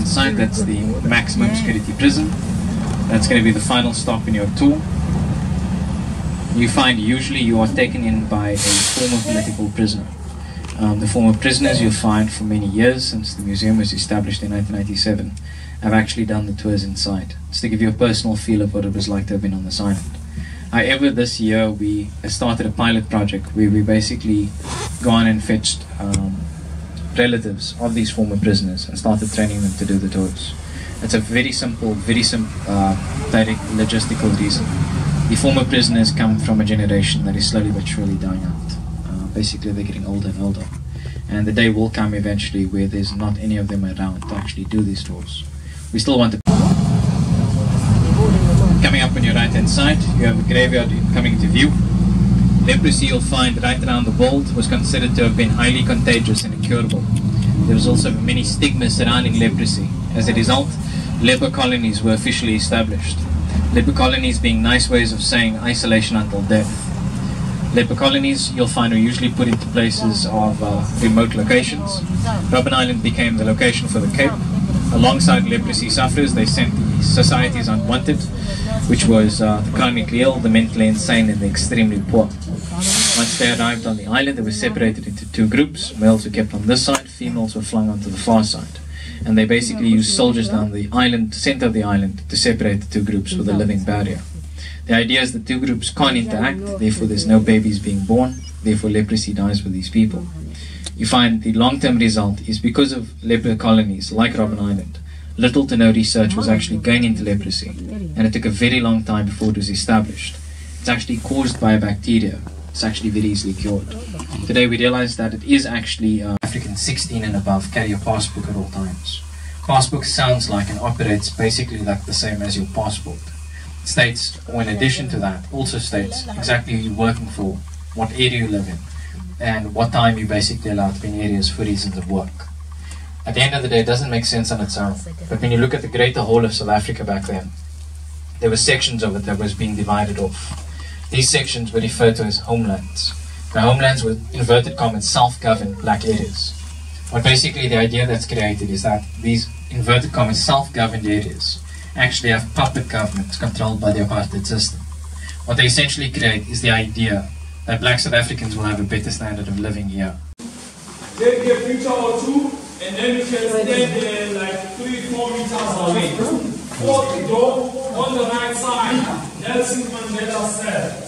inside, that's the maximum security prison. That's going to be the final stop in your tour. You find usually you are taken in by a former political prisoner. The former prisoners you'll find for many years, since the museum was established in 1997, have actually done the tours inside. It's to give you a personal feel of what it was like to have been on this island. However, this year we started a pilot project where we basically gone and fetched relatives of these former prisoners and started training them to do the tours. It's a very simple, direct logistical reason. The former prisoners come from a generation that is slowly but surely dying out. Basically, they're getting older and older. And the day will come eventually where there's not any of them around to actually do these tours. We still want to... Coming up on your right-hand side, you have a graveyard coming into view. Leprosy, you'll find right around the world, was considered to have been highly contagious and incurable. There was also many stigmas surrounding leprosy. As a result, leper colonies were officially established. Leper colonies being nice ways of saying isolation until death. Leper colonies, you'll find, are usually put into places of remote locations. Robben Island became the location for the Cape. Alongside leprosy sufferers, they sent the societies unwanted, which was the chronically ill, the mentally insane, and the extremely poor. Once they arrived on the island, they were separated into two groups. Males were kept on this side, females were flung onto the far side. And they basically used soldiers down the island, center of the island, to separate the two groups with a living barrier. The idea is the two groups can't interact, therefore there's no babies being born, therefore leprosy dies with these people. You find the long-term result is because of leper colonies like Robben Island, little to no research was actually going into leprosy, and it took a very long time before it was established. It's actually caused by a bacteria. It's actually very easily cured. Today we realize that it is actually African 16 and above carry a passbook at all times. Passbook sounds like and operates basically like the same as your passport. It states, or in addition to that, also states exactly who you're working for, what area you live in, and what time you're basically allowed to be in areas for reasons of work. At the end of the day, it doesn't make sense on its own. But when you look at the greater whole of South Africa back then, there were sections of it that was being divided off. These sections were referred to as homelands. The homelands were, inverted commas, self-governed black areas. But basically the idea that's created is that these, inverted commas, self-governed areas actually have puppet governments controlled by the apartheid system. What they essentially create is the idea that black South Africans will have a better standard of living here. Take a picture or two, and then you can stand there like 3-4 meters away. Fourth door on the right side, Nelson Mandela said.